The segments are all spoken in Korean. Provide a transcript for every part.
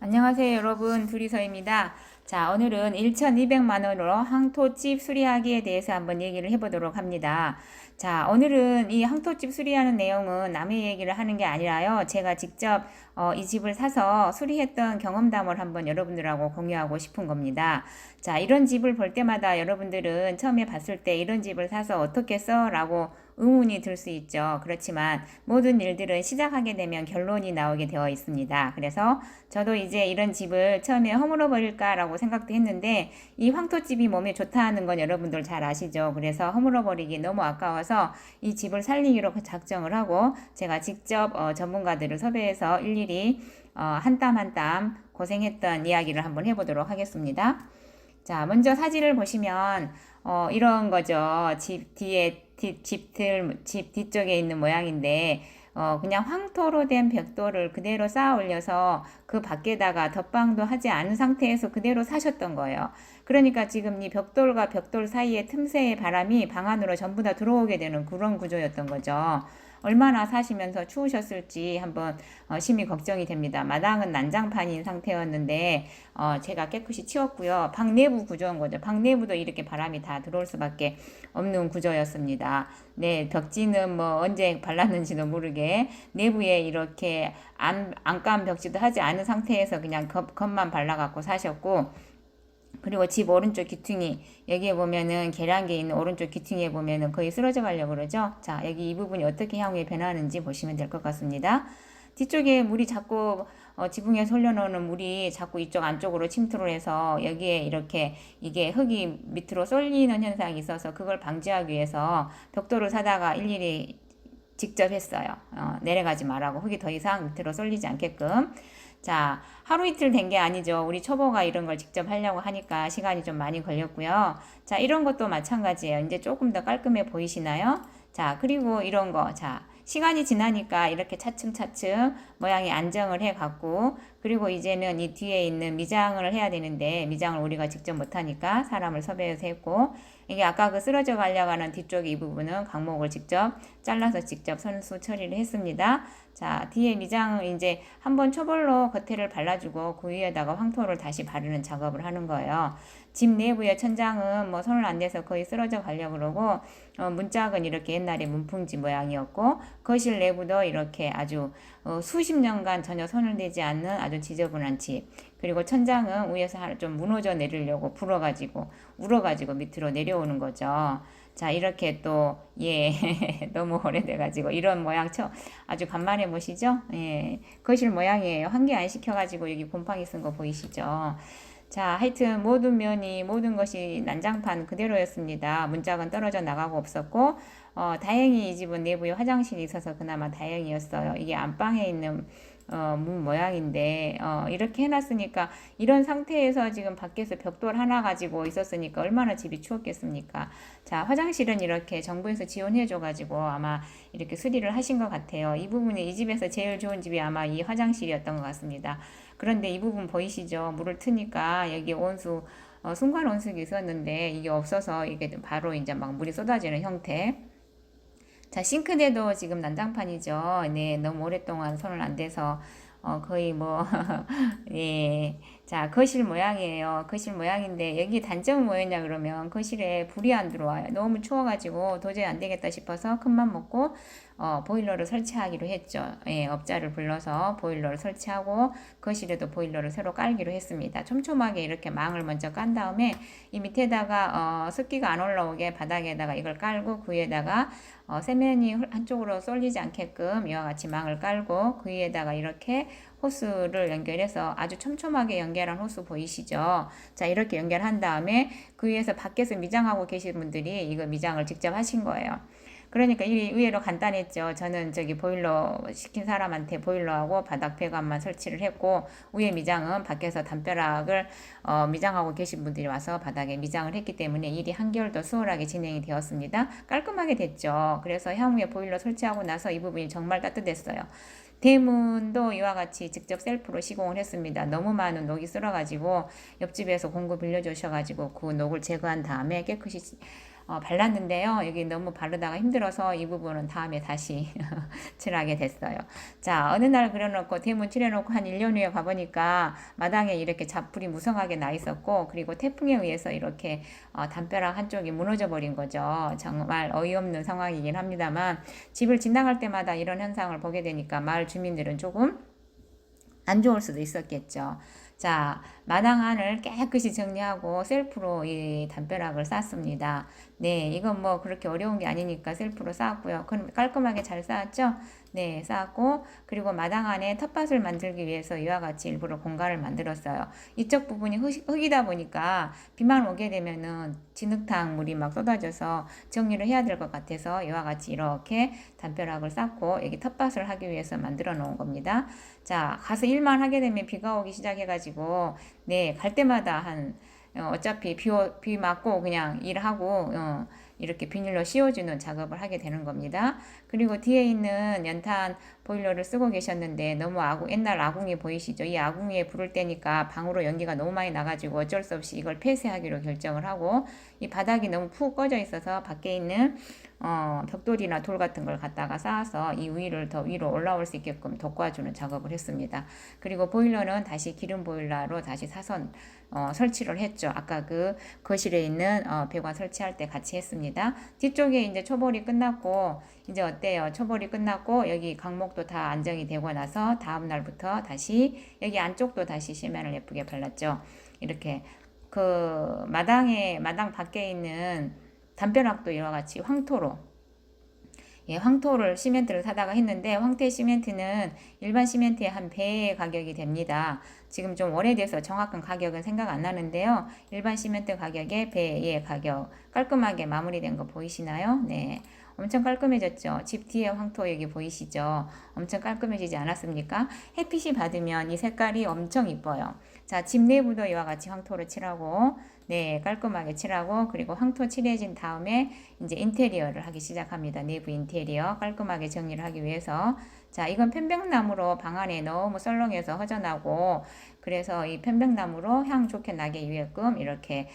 안녕하세요 여러분, 둘이서입니다. 자, 오늘은 1,200만원으로 항토집 수리하기에 대해서 한번 얘기를 해보도록 합니다. 자, 오늘은 이 항토집 수리하는 내용은 남의 얘기를 하는 게 아니라요, 제가 직접 이 집을 사서 수리했던 경험담을 한번 여러분들하고 공유하고 싶은 겁니다. 자, 이런 집을 볼 때마다 여러분들은 처음에 봤을 때 이런 집을 사서 어떻게 써? 라고 의문이 들 수 있죠. 그렇지만 모든 일들은 시작하게 되면 결론이 나오게 되어 있습니다. 그래서 저도 이제 이런 집을 처음에 허물어 버릴까라고 생각도 했는데, 이 황토집이 몸에 좋다는 건 여러분들 잘 아시죠. 그래서 허물어 버리기 너무 아까워서 이 집을 살리기로 작정을 하고, 제가 직접 전문가들을 섭외해서 일일이 한 땀 한 땀 고생했던 이야기를 한번 해보도록 하겠습니다. 자, 먼저 사진을 보시면 이런 거죠. 집 뒤에 집 뒤쪽에 있는 모양인데, 그냥 황토로 된 벽돌을 그대로 쌓아 올려서 그 밖에다가 덧방도 하지 않은 상태에서 그대로 사셨던 거예요. 그러니까 지금 이 벽돌과 벽돌 사이의 틈새의 바람이 방 안으로 전부 다 들어오게 되는 그런 구조였던 거죠. 얼마나 사시면서 추우셨을지 한번 심히 걱정이 됩니다. 마당은 난장판인 상태였는데 제가 깨끗이 치웠고요. 방 내부 구조인 거죠. 방 내부도 이렇게 바람이 다 들어올 수밖에 없는 구조였습니다. 네, 벽지는 뭐 언제 발랐는지도 모르게 내부에 이렇게 안감 벽지도 하지 않은 상태에서 그냥 겉만 발라갖고 사셨고, 그리고 집 오른쪽 귀퉁이, 여기에 보면은 계량기에 있는 오른쪽 귀퉁이에 보면은 거의 쓰러져 가려고 그러죠. 자, 여기 이 부분이 어떻게 향후에 변하는지 보시면 될 것 같습니다. 뒤쪽에 물이 자꾸 지붕에 올려놓는 물이 자꾸 이쪽 안쪽으로 침투를 해서 여기에 이렇게 이게 흙이 밑으로 쏠리는 현상이 있어서, 그걸 방지하기 위해서 벽돌을 사다가 일일이 직접 했어요. 내려가지 말라고, 흙이 더 이상 밑으로 쏠리지 않게끔. 자, 하루 이틀 된 게 아니죠. 우리 초보가 이런 걸 직접 하려고 하니까 시간이 좀 많이 걸렸고요. 자, 이런 것도 마찬가지예요. 이제 조금 더 깔끔해 보이시나요? 자, 그리고 이런 거. 자, 시간이 지나니까 이렇게 차츰차츰 모양이 안정을 해 갖고, 그리고 이제는 이 뒤에 있는 미장을 해야 되는데, 미장을 우리가 직접 못하니까 사람을 섭외해서 했고, 이게 아까 그 쓰러져 가려고 하는 뒤쪽 이 부분은 강목을 직접 잘라서 직접 선수 처리를 했습니다. 자, 뒤에 미장을 이제 한번 초벌로 겉에를 발라주고 그 위에다가 황토를 다시 바르는 작업을 하는 거예요. 집 내부의 천장은 뭐 손을 안 대서 거의 쓰러져 가려고 그러고, 문짝은 이렇게 옛날에 문풍지 모양이었고, 거실 내부도 이렇게 아주 수십 년간 전혀 손을 대지 않는 아주 지저분한 집. 그리고 천장은 위에서 좀 무너져 내리려고 불어가지고 울어가지고 밑으로 내려오는 거죠. 자, 이렇게 또, 예, 너무 오래돼가지고, 이런 모양 아주 간만에 보시죠? 예, 거실 모양이에요. 한 개 안 시켜가지고 여기 곰팡이 쓴 거 보이시죠? 자, 하여튼 모든 면이, 모든 것이 난장판 그대로였습니다. 문짝은 떨어져 나가고 없었고, 다행히 이 집은 내부에 화장실이 있어서 그나마 다행이었어요. 이게 안방에 있는 문 모양인데, 이렇게 해놨으니까, 이런 상태에서 지금 밖에서 벽돌 하나 가지고 있었으니까 얼마나 집이 추웠겠습니까? 자, 화장실은 이렇게 정부에서 지원해줘가지고 아마 이렇게 수리를 하신 것 같아요. 이 부분이 이 집에서 제일 좋은 집이 아마 이 화장실이었던 것 같습니다. 그런데 이 부분 보이시죠? 물을 트니까 여기 온수, 순간 온수기 있었는데 이게 없어서 이게 바로 이제 막 물이 쏟아지는 형태. 자, 싱크대도 지금 난장판이죠. 네, 너무 오랫동안 손을 안 대서 거의 뭐 예. 자, 거실 모양이에요. 거실 모양인데 여기 단점은 뭐였냐 그러면, 거실에 불이 안 들어와요. 너무 추워가지고 도저히 안 되겠다 싶어서 큰맘 먹고 보일러를 설치하기로 했죠. 예, 업자를 불러서 보일러를 설치하고 거실에도 보일러를 새로 깔기로 했습니다. 촘촘하게 이렇게 망을 먼저 깐 다음에 이 밑에다가 습기가 안 올라오게 바닥에다가 이걸 깔고, 그 위에다가 세면이 한쪽으로 쏠리지 않게끔 이와 같이 망을 깔고, 그 위에다가 이렇게 호스를 연결해서 아주 촘촘하게 연결한 호스 보이시죠? 자, 이렇게 연결한 다음에 그 위에서 밖에서 미장하고 계신 분들이 이거 미장을 직접 하신 거예요. 그러니까 이 의외로 간단했죠. 저는 저기 보일러 시킨 사람한테 보일러하고 바닥 배관만 설치를 했고, 위에 미장은 밖에서 담벼락을 미장하고 계신 분들이 와서 바닥에 미장을 했기 때문에 일이 한결 더 수월하게 진행이 되었습니다. 깔끔하게 됐죠. 그래서 향후에 보일러 설치하고 나서 이 부분이 정말 따뜻했어요. 대문도 이와 같이 직접 셀프로 시공을 했습니다. 너무 많은 녹이 쓸어가지고 옆집에서 공구 빌려주셔가지고 그 녹을 제거한 다음에 깨끗이 발랐는데요. 여기 너무 바르다가 힘들어서 이 부분은 다음에 다시 칠하게 됐어요. 자, 어느 날 그려놓고 대문 칠해놓고 한 1년 후에 가보니까 마당에 이렇게 잡풀이 무성하게 나 있었고, 그리고 태풍에 의해서 이렇게 담벼락 한쪽이 무너져 버린 거죠. 정말 어이없는 상황이긴 합니다만, 집을 지나갈 때마다 이런 현상을 보게 되니까 마을 주민들은 조금 안 좋을 수도 있었겠죠. 자, 마당 안을 깨끗이 정리하고 셀프로 이 담벼락을 쌓습니다. 네, 이건 뭐 그렇게 어려운 게 아니니까 셀프로 쌓았고요. 그럼 깔끔하게 잘 쌓았죠? 네, 쌓았고, 그리고 마당 안에 텃밭을 만들기 위해서 이와 같이 일부러 공간을 만들었어요. 이쪽 부분이 흙이다 보니까 비만 오게 되면은 진흙탕 물이 막 쏟아져서 정리를 해야 될 것 같아서 이와 같이 이렇게 담벼락을 쌓고 여기 텃밭을 하기 위해서 만들어 놓은 겁니다. 자, 가서 일만 하게 되면 비가 오기 시작해가지고, 네, 갈 때마다 어차피 비 맞고 그냥 일하고, 이렇게 비닐로 씌워주는 작업을 하게 되는 겁니다. 그리고 뒤에 있는 연탄 보일러를 쓰고 계셨는데 너무 옛날 아궁이 보이시죠? 이 아궁이에 불을 떼니까 방으로 연기가 너무 많이 나가지고 어쩔 수 없이 이걸 폐쇄하기로 결정을 하고, 이 바닥이 너무 푹 꺼져 있어서 밖에 있는 벽돌이나 돌 같은 걸 갖다가 쌓아서 이 위를 더 위로 올라올 수 있게끔 돋궈주는 작업을 했습니다. 그리고 보일러는 다시 기름 보일러로 다시 사선 설치를 했죠. 아까 그 거실에 있는 배관 설치할 때 같이 했습니다. 뒤쪽에 이제 초벌이 끝났고, 이제 어때요? 초벌이 끝났고 여기 강목도 다 안정이 되고 나서 다음 날부터 다시 여기 안쪽도 다시 시멘을 예쁘게 발랐죠. 이렇게 그 마당 밖에 있는 담벼락도 이와 같이 황토로, 예, 황토를 시멘트를 사다가 했는데 황태 시멘트는 일반 시멘트의 한 배의 가격이 됩니다. 지금 좀 오래돼서 정확한 가격은 생각 안 나는데요. 일반 시멘트 가격의 배의 가격, 깔끔하게 마무리된 거 보이시나요? 네. 엄청 깔끔해졌죠. 집 뒤에 황토 여기 보이시죠? 엄청 깔끔해지지 않았습니까? 햇빛이 받으면 이 색깔이 엄청 이뻐요. 자, 집 내부도 이와 같이 황토를 칠하고, 네, 깔끔하게 칠하고, 그리고 황토 칠해진 다음에 이제 인테리어를 하기 시작합니다. 내부 인테리어 깔끔하게 정리를 하기 위해서. 자, 이건 편백나무로 방 안에 너무 썰렁해서 허전하고, 그래서 이 편백나무로 향 좋게 나게 위해끔 이렇게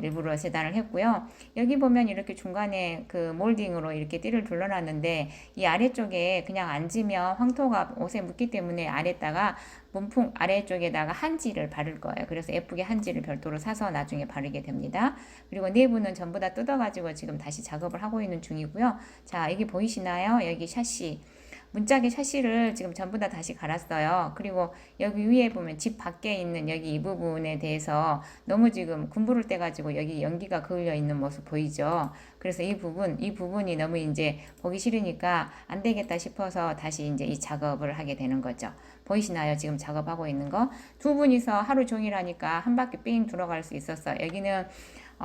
일부러 재단을 했고요. 여기 보면 이렇게 중간에 그 몰딩으로 이렇게 띠를 둘러놨는데, 이 아래쪽에 그냥 앉으면 황토가 옷에 묻기 때문에 아래다가 문풍 아래쪽에다가 한지를 바를 거예요. 그래서 예쁘게 한지를 별도로 사서 나중에 바르게 됩니다. 그리고 내부는 전부 다 뜯어가지고 지금 다시 작업을 하고 있는 중이고요. 자, 여기 보이시나요? 여기 샤시. 문짝의 샤시를 지금 전부 다 다시 갈았어요. 그리고 여기 위에 보면 집 밖에 있는 여기 이 부분에 대해서 너무 지금 군부를 떼가지고 여기 연기가 그을려 있는 모습 보이죠. 그래서 이 부분이 너무 이제 보기 싫으니까 안 되겠다 싶어서 다시 이제 이 작업을 하게 되는 거죠. 보이시나요? 지금 작업하고 있는 거. 두 분이서 하루 종일 하니까 한 바퀴 삥 들어갈 수 있었어요. 여기는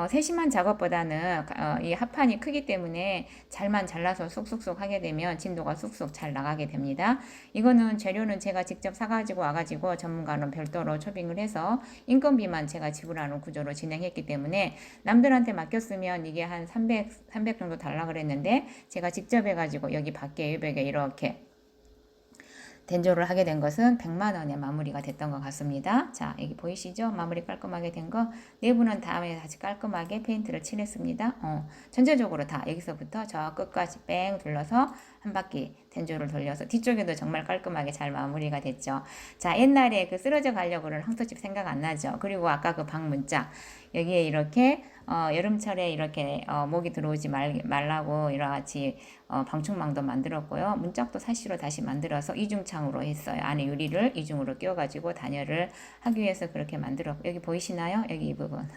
세심한 작업보다는 이 합판이 크기 때문에 잘만 잘라서 쑥쑥쑥 하게 되면 진도가 쑥쑥 잘 나가게 됩니다. 이거는 재료는 제가 직접 사가지고 와가지고 전문가는 별도로 초빙을 해서 인건비만 제가 지불하는 구조로 진행했기 때문에 남들한테 맡겼으면 이게 한 300 정도 달라 그랬는데 제가 직접 해가지고 여기 밖에 외벽에 이렇게 된조를 하게 된 것은 100만 원에 마무리가 됐던 것 같습니다. 자, 여기 보이시죠? 마무리 깔끔하게 된 거. 내부는 다음에 다시 깔끔하게 페인트를 칠했습니다. 전체적으로 다 여기서부터 저 끝까지 뺑 둘러서 한 바퀴 된조를 돌려서 뒤쪽에도 정말 깔끔하게 잘 마무리가 됐죠. 자, 옛날에 그 쓰러져 가려고 그러는 황토집 생각 안 나죠? 그리고 아까 그 방 문짝 여기에 이렇게 여름철에 이렇게 모기 들어오지 말라고 이렇게 방충망도 만들었고요. 문짝도 사시로 다시 만들어서 이중창으로 했어요. 안에 유리를 이중으로 끼워가지고 단열을 하기 위해서 그렇게 만들었고, 여기 보이시나요? 여기 이 부분.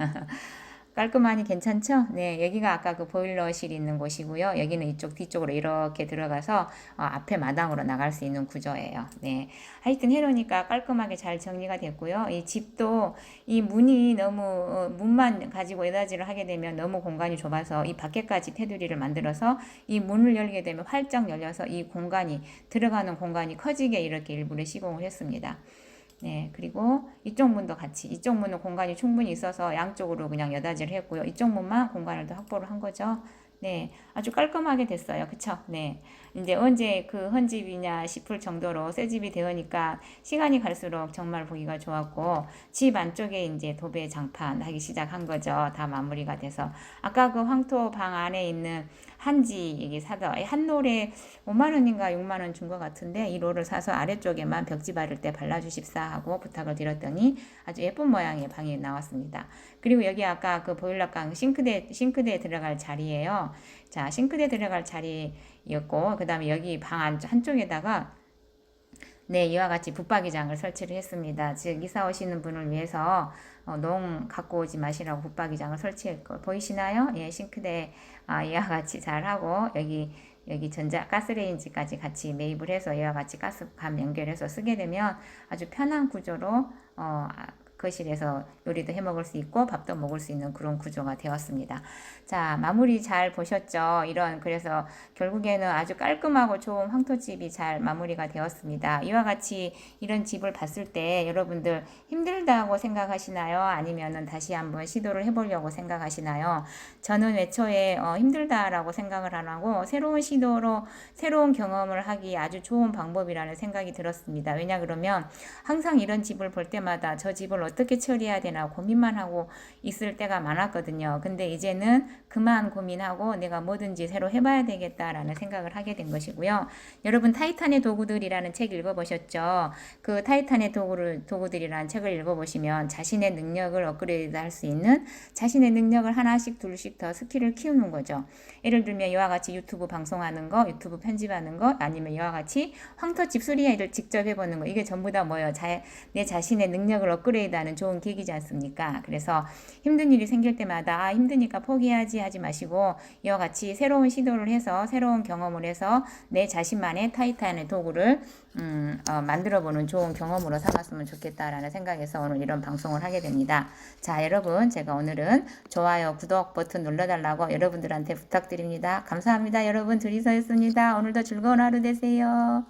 깔끔하니 괜찮죠? 네, 여기가 아까 그 보일러실 있는 곳이고요. 여기는 이쪽 뒤쪽으로 이렇게 들어가서 앞에 마당으로 나갈 수 있는 구조예요. 네, 하여튼 해놓으니까 깔끔하게 잘 정리가 됐고요. 이 집도 이 문이 너무 문만 가지고 에다지를 하게 되면 너무 공간이 좁아서 이 밖에까지 테두리를 만들어서 이 문을 열게 되면 활짝 열려서 이 공간이 들어가는 공간이 커지게 이렇게 일부러 시공을 했습니다. 네, 그리고 이쪽 문도 같이, 이쪽 문은 공간이 충분히 있어서 양쪽으로 그냥 여닫이를 했고요. 이쪽 문만 공간을 더 확보를 한 거죠. 네, 아주 깔끔하게 됐어요. 그쵸? 네. 이제 언제 그 헌집이냐 싶을 정도로 새 집이 되으니까 시간이 갈수록 정말 보기가 좋았고, 집 안쪽에 이제 도배 장판 하기 시작한 거죠. 다 마무리가 돼서. 아까 그 황토 방 안에 있는 한지 이게 사다 한 롤에 5만 원인가 6만 원 준 것 같은데, 이 롤을 사서 아래쪽에만 벽지 바를 때 발라주십사 하고 부탁을 드렸더니 아주 예쁜 모양의 방이 나왔습니다. 그리고 여기 아까 그 보일러缸 싱크대에 들어갈 자리예요. 자, 싱크대 들어갈 자리였고, 그 다음에 여기 방 한쪽에다가 네, 이와 같이 붙박이장을 설치를 했습니다. 즉, 이사 오시는 분을 위해서 농 갖고 오지 마시라고 붙박이장을 설치했고, 보이시나요? 예, 싱크대 이와 같이 잘 하고, 여기 가스레인지까지 같이 매입을 해서 이와 같이 가스감 연결해서 쓰게 되면 아주 편한 구조로 거실에서 요리도 해 먹을 수 있고 밥도 먹을 수 있는 그런 구조가 되었습니다. 자, 마무리 잘 보셨죠? 그래서 결국에는 아주 깔끔하고 좋은 황토집이 잘 마무리가 되었습니다. 이와 같이 이런 집을 봤을 때 여러분들 힘들다고 생각하시나요? 아니면은 다시 한번 시도를 해보려고 생각하시나요? 저는 애초에 힘들다라고 생각을 안 하고 새로운 시도로 새로운 경험을 하기 아주 좋은 방법이라는 생각이 들었습니다. 왜냐 그러면 항상 이런 집을 볼 때마다 저 집을 어떻게 처리해야 되나 고민만 하고 있을 때가 많았거든요. 근데 이제는 그만 고민하고 내가 뭐든지 새로 해봐야 되겠다라는 생각을 하게 된 것이고요. 여러분 타이탄의 도구들이라는 책 읽어보셨죠? 그 타이탄의 도구들이라는 책을 읽어보시면 자신의 능력을 업그레이드 할 수 있는 자신의 능력을 하나씩 둘씩 더 스킬을 키우는 거죠. 예를 들면 이와 같이 유튜브 방송하는 거, 유튜브 편집하는 거, 아니면 이와 같이 황토집 수리를 직접 해보는 거, 이게 전부 다 뭐예요? 내 자신의 능력을 업그레이드하는 좋은 계기지 않습니까? 그래서 힘든 일이 생길 때마다 힘드니까 포기하지 하지 마시고 이와 같이 새로운 시도를 해서 새로운 경험을 해서 내 자신만의 타이탄의 도구를 만들어보는 좋은 경험으로 삼았으면 좋겠다라는 생각에서 오늘 이런 방송을 하게 됩니다. 자, 여러분 제가 오늘은 좋아요, 구독 버튼 눌러달라고 여러분들한테 부탁드립니다. 감사합니다. 여러분 둘이서였습니다. 오늘도 즐거운 하루 되세요.